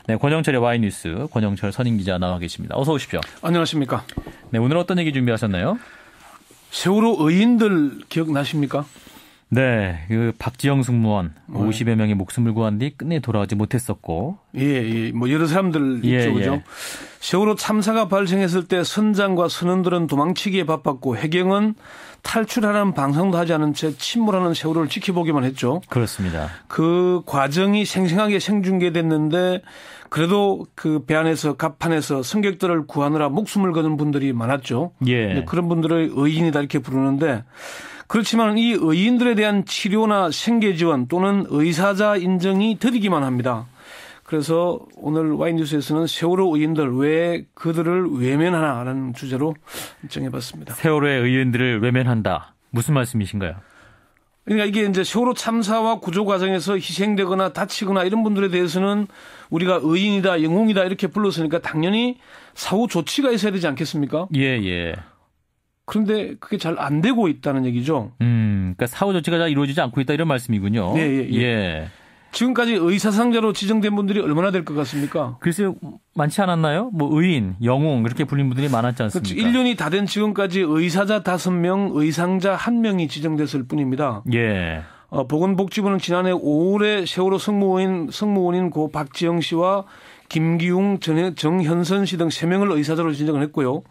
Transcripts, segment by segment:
네, 권영철의 와이뉴스 권영철 선임기자 나와 계십니다. 어서 오십시오. 안녕하십니까. 네, 오늘 어떤 얘기 준비하셨나요? 세월호 의인들 기억나십니까? 네, 그 박지영 승무원 50여 명의 목숨을 구한 뒤 끝내 돌아오지 못했었고. 예. 뭐 여러 사람들 있죠, 그죠? 세월호 참사가 발생했을 때 선장과 선원들은 도망치기에 바빴고 해경은 탈출하라는 방송도 하지 않은 채 침몰하는 세월호를 지켜보기만 했죠. 그렇습니다. 그 과정이 생생하게 생중계됐는데 그래도 그 배 안에서 갑판에서 승객들을 구하느라 목숨을 거는 분들이 많았죠. 예. 그런 분들을 의인이다 이렇게 부르는데 그렇지만 이 의인들에 대한 치료나 생계 지원 또는 의사자 인정이 더디기만 합니다. 그래서 오늘 와이뉴스에서는 세월호 의인들 왜 그들을 외면하나라는 주제로 정해봤습니다. 세월호의 의인들을 외면한다. 무슨 말씀이신가요? 그러니까 이게 이제 세월호 참사와 구조 과정에서 희생되거나 다치거나 이런 분들에 대해서는 우리가 의인이다, 영웅이다 이렇게 불렀으니까 당연히 사후 조치가 있어야 되지 않겠습니까? 예. 그런데 그게 잘 안 되고 있다는 얘기죠. 그러니까 사후 조치가 잘 이루어지지 않고 있다 이런 말씀이군요. 예. 지금까지 의사상자로 지정된 분들이 얼마나 될 것 같습니까? 글쎄요, 많지 않았나요? 뭐 의인, 영웅 그렇게 불린 분들이 많았지 않습니까? 그렇죠. 1년이 다 된 지금까지 의사자 5명, 의상자 1명이 지정됐을 뿐입니다. 예. 보건복지부는 지난해 5월에 세월호 승무원인 고 박지영 씨와 김기웅, 정현선 씨 등 3명을 의사자로 지정을 했고요.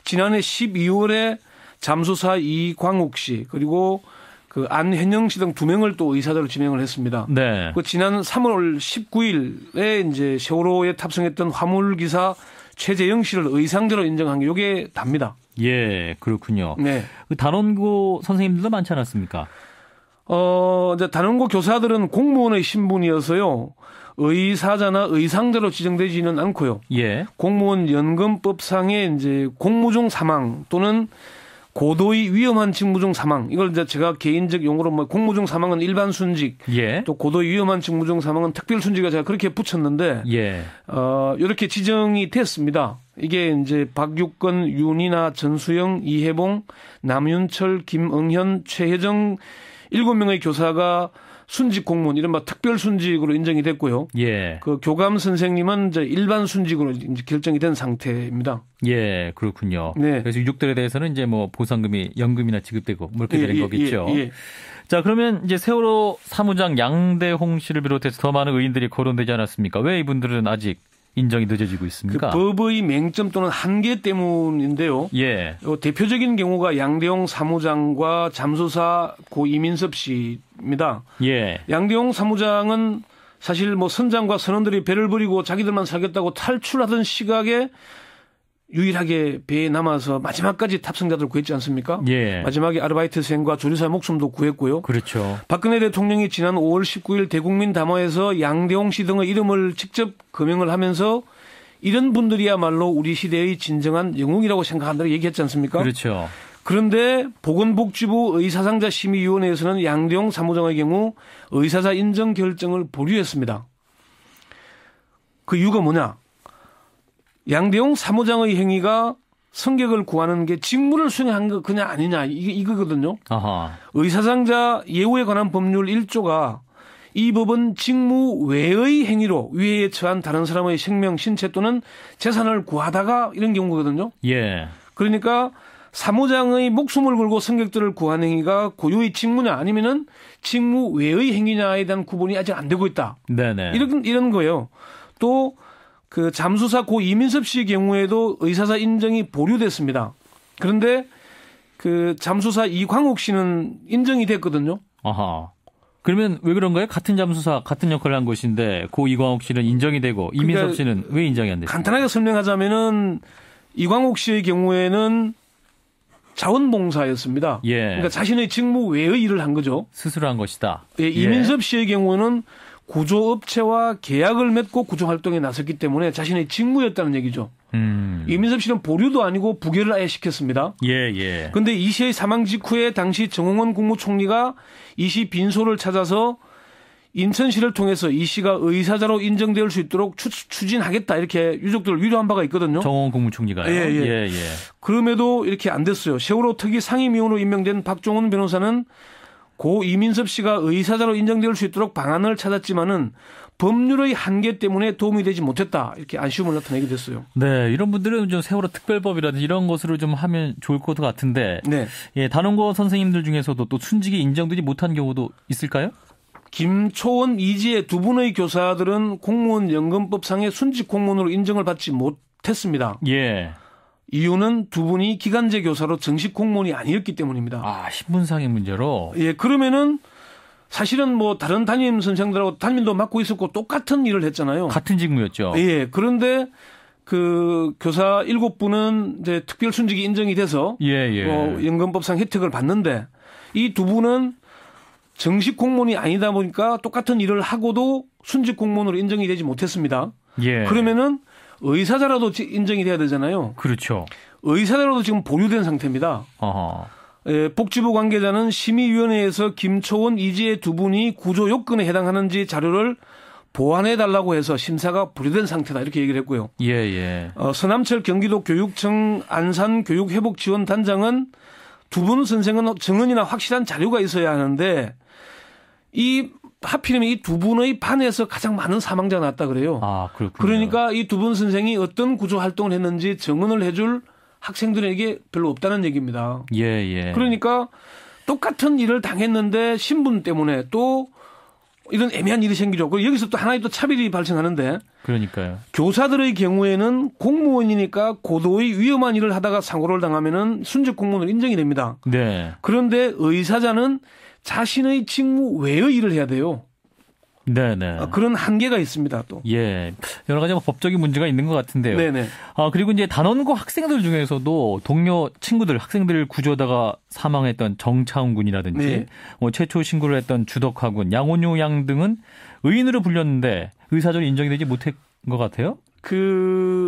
지난해 12월에 잠수사 이광욱 씨 그리고 그 안현영 씨 등 2명을 또 의사자로 지명을 했습니다. 네. 그 지난 3월 19일에 이제 세월호에 탑승했던 화물기사 최재영 씨를 의상자로 인정한 게 이게 답니다. 예, 그렇군요. 네. 그 단원고 선생님들도 많지 않았습니까? 이제 단원고 교사들은 공무원의 신분이어서요. 의사자나 의상자로 지정되지는 않고요. 예. 공무원 연금법상의 이제 공무 중 사망 또는 고도의 위험한 직무 중 사망. 이걸 이제 제가 개인적 용어로 뭐 공무 중 사망은 일반 순직. 예. 또 고도의 위험한 직무 중 사망은 특별 순직을 제가 그렇게 붙였는데. 예. 이렇게 지정이 됐습니다. 이게 이제 박육건, 윤이나 전수영, 이혜봉, 남윤철, 김응현, 최혜정 7명의 교사가 순직 공무원, 이른바 특별 순직으로 인정이 됐고요. 예. 그 교감 선생님은 이제 일반 순직으로 이제 결정이 된 상태입니다. 예, 그렇군요. 네. 그래서 유족들에 대해서는 이제 뭐 보상금이 연금이나 지급되고 뭐 이렇게 되는 거겠죠. 예. 자, 그러면 이제 세월호 사무장 양대홍 씨를 비롯해서 더 많은 의인들이 거론되지 않았습니까? 왜 이분들은 아직 인정이 늦어지고 있습니까? 그 법의 맹점 또는 한계 때문인데요. 예. 대표적인 경우가 양대홍 사무장과 잠수사 고 이민섭 씨입니다. 예. 양대홍 사무장은 사실 뭐 선장과 선원들이 배를 버리고 자기들만 살겠다고 탈출하던 시각에 유일하게 배에 남아서 마지막까지 탑승자들 구했지 않습니까? 예. 마지막에 아르바이트생과 조리사 목숨도 구했고요. 그렇죠. 박근혜 대통령이 지난 5월 19일 대국민 담화에서 양대홍 씨 등의 이름을 직접 거명을 하면서 이런 분들이야말로 우리 시대의 진정한 영웅이라고 생각한다고 얘기했지 않습니까? 그렇죠. 그런데 보건복지부 의사상자 심의위원회에서는 양대홍 사무장의 경우 의사자 인정 결정을 보류했습니다. 그 이유가 뭐냐? 양대홍 사무장의 행위가 승객을 구하는 게 직무를 수행한 거 그냥 아니냐 이거거든요. 아하. 의사상자 예우에 관한 법률 1조가 이 법은 직무 외의 행위로 위해에 처한 다른 사람의 생명, 신체 또는 재산을 구하다가 이런 경우거든요. 예. 그러니까 사무장의 목숨을 걸고 승객들을 구하는 행위가 고유의 직무냐 아니면은 직무 외의 행위냐에 대한 구분이 아직 안 되고 있다. 네네. 이런 거예요. 또 그 잠수사 고 이민섭 씨의 경우에도 의사자 인정이 보류됐습니다. 그런데 그 잠수사 이광욱 씨는 인정이 됐거든요. 아하. 그러면 왜 그런 거예요? 같은 잠수사, 같은 역할을 한 것인데 고 이광욱 씨는 인정이 되고 이민섭 씨는 왜 인정이 안 됐습니까? 간단하게 설명하자면은 이광욱 씨의 경우에는 자원봉사였습니다. 예. 그러니까 자신의 직무 외의 일을 한 거죠. 스스로 한 것이다. 예, 이민섭 씨의 경우는 구조업체와 계약을 맺고 구조활동에 나섰기 때문에 자신의 직무였다는 얘기죠. 이민섭 씨는 보류도 아니고 부결을 아예 시켰습니다. 예. 그런데 이 씨의 사망 직후에 당시 정홍원 국무총리가 이 씨 빈소를 찾아서 인천시를 통해서 이 씨가 의사자로 인정될 수 있도록 추진하겠다 이렇게 유족들을 위로한 바가 있거든요. 정홍원 국무총리가요. 예. 그럼에도 이렇게 안 됐어요. 세월호 특위 상임위원으로 임명된 박종훈 변호사는 고 이민섭 씨가 의사자로 인정될 수 있도록 방안을 찾았지만은 법률의 한계 때문에 도움이 되지 못했다. 이렇게 아쉬움을 나타내게 됐어요. 네, 이런 분들은 좀 세월호 특별법이라든지 이런 것으로 좀 하면 좋을 것 같은데 네. 예, 단원고 선생님들 중에서도 또 순직이 인정되지 못한 경우도 있을까요? 김초원, 이지혜 두 분의 교사들은 공무원 연금법상의 순직 공무원으로 인정을 받지 못했습니다. 예. 이유는 두 분이 기간제 교사로 정식 공무원이 아니었기 때문입니다. 아, 신분상의 문제로? 예, 그러면은 사실은 뭐 다른 담임 선생들하고 담임도 맡고 있었고 똑같은 일을 했잖아요. 같은 직무였죠. 예, 그런데 그 교사 7분은 이제 특별 순직이 인정이 돼서 연금법상 혜택을 받는데 이 두 분은 정식 공무원이 아니다 보니까 똑같은 일을 하고도 순직 공무원으로 인정이 되지 못했습니다. 예. 그러면은 의사자라도 인정이 돼야 되잖아요. 그렇죠. 의사자라도 지금 보류된 상태입니다. 어허. 예, 복지부 관계자는 심의위원회에서 김초원, 이지혜 두 분이 구조 요건에 해당하는지 자료를 보완해달라고 해서 심사가 보류된 상태다 이렇게 얘기를 했고요. 예. 서남철 경기도 교육청 안산교육회복지원단장은 두 분 선생은 정언이나 확실한 자료가 있어야 하는데 이 하필이면 이 두 분의 반에서 가장 많은 사망자가 났다 그래요. 아, 그렇군요. 그러니까 이 두 분 선생이 어떤 구조 활동을 했는지 정언을 해줄 학생들에게 별로 없다는 얘기입니다. 예. 그러니까 똑같은 일을 당했는데 신분 때문에 또 이런 애매한 일이 생기죠. 그리고 여기서 또 하나의 또 차별이 발생하는데 그러니까요. 교사들의 경우에는 공무원이니까 고도의 위험한 일을 하다가 사고를 당하면은 순직 공무원으로 인정이 됩니다. 네. 그런데 의사자는 자신의 직무 외의 일을 해야 돼요. 네네. 그런 한계가 있습니다, 또. 예. 여러 가지 법적인 문제가 있는 것 같은데요. 네네. 그리고 이제 단원고 학생들 중에서도 동료 친구들, 학생들을 구조하다가 사망했던 정차훈 군이라든지 네. 최초 신고를 했던 주덕화 군, 양온유 양 등은 의인으로 불렸는데 의사적으로 인정이 되지 못한 것 같아요?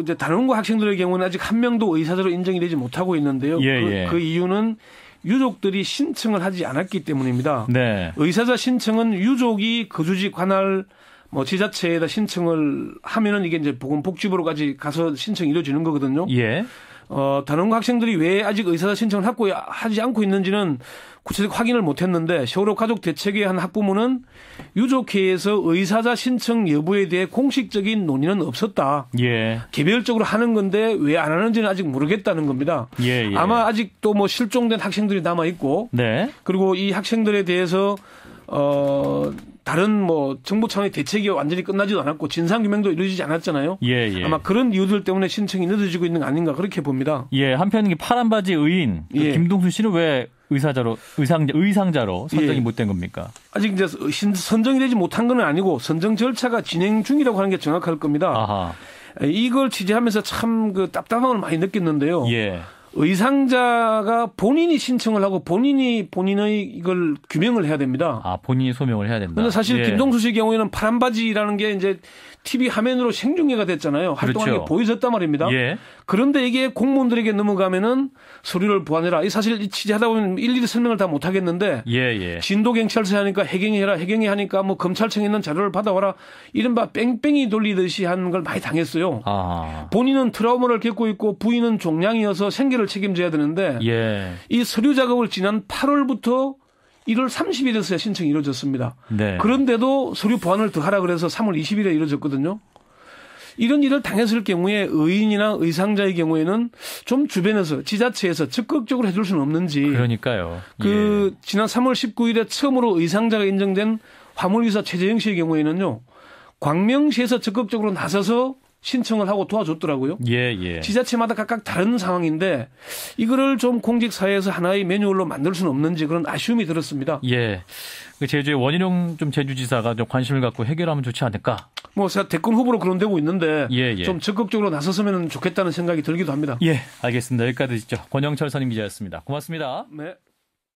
이제 단원고 학생들의 경우는 아직 한 명도 의사자로 인정이 되지 못하고 있는데요. 그 이유는 유족들이 신청을 하지 않았기 때문입니다. 네. 의사자 신청은 유족이 거주지 관할 지자체에다 신청을 하면은 이게 이제 보건복지부로까지 가서 신청이 이루어지는 거거든요. 예. 단원고 학생들이 왜 아직 의사자 신청을 하지 않고 있는지는 구체적 확인을 못했는데 세월호 가족 대책의 한 학부모는 유족회에서 의사자 신청 여부에 대해 공식적인 논의는 없었다. 예. 개별적으로 하는 건데 왜 안 하는지는 아직 모르겠다는 겁니다. 예. 아마 아직도 실종된 학생들이 남아 있고, 네. 그리고 이 학생들에 대해서 다른 정부 차원의 대책이 완전히 끝나지도 않았고 진상규명도 이루어지지 않았잖아요. 예. 아마 그런 이유들 때문에 신청이 늦어지고 있는 거 아닌가 그렇게 봅니다. 예. 한편 파란 바지 의인 김동수 씨는 왜 의상자로 선정이 못된 겁니까? 아직 이제 선정이 되지 못한 건 아니고 선정 절차가 진행 중이라고 하는 게 정확할 겁니다. 아하. 이걸 취재하면서 참 답답함을 많이 느꼈는데요. 예. 의상자가 본인이 신청을 하고 본인의 이걸 규명을 해야 됩니다. 아, 본인이 소명을 해야 된다. 그런데 사실 김동수 씨 경우에는 파란 바지라는 게 이제 TV 화면으로 생중계가 됐잖아요. 활동하는 게 보여졌단 말입니다. 예. 그런데 이게 공무원들에게 넘어가면은 서류를 보완해라. 이 사실 취재하다 보면 일일이 설명을 다 못 하겠는데. 예. 진도경찰서에 하니까 해경이 해라. 해경이 하니까 검찰청에 있는 자료를 받아와라. 이른바 뺑뺑이 돌리듯이 하는 걸 많이 당했어요. 아. 본인은 트라우마를 겪고 있고 부인은 종양이어서 생계를 책임져야 되는데. 예. 이 서류 작업을 지난 8월부터 1월 30일에서야 신청이 이루어졌습니다. 네. 그런데도 서류 보완을 더 하라 그래서 3월 20일에 이루어졌거든요. 이런 일을 당했을 경우에 의인이나 의상자의 경우에는 좀 주변에서 지자체에서 적극적으로 해줄 수는 없는지. 그러니까요. 지난 3월 19일에 처음으로 의상자가 인정된 화물기사 최재영 씨의 경우에는요. 광명시에서 적극적으로 나서서 신청을 하고 도와줬더라고요. 예. 지자체마다 각각 다른 상황인데 이거를 좀 공직사회에서 하나의 매뉴얼로 만들 수는 없는지 그런 아쉬움이 들었습니다. 예. 제주의 원희룡 제주지사가 좀 관심을 갖고 해결하면 좋지 않을까? 대권 후보로 거론되고 있는데 예. 좀 적극적으로 나섰으면 좋겠다는 생각이 들기도 합니다. 예, 알겠습니다. 여기까지 듣죠. 권영철 선임 기자였습니다. 고맙습니다. 네.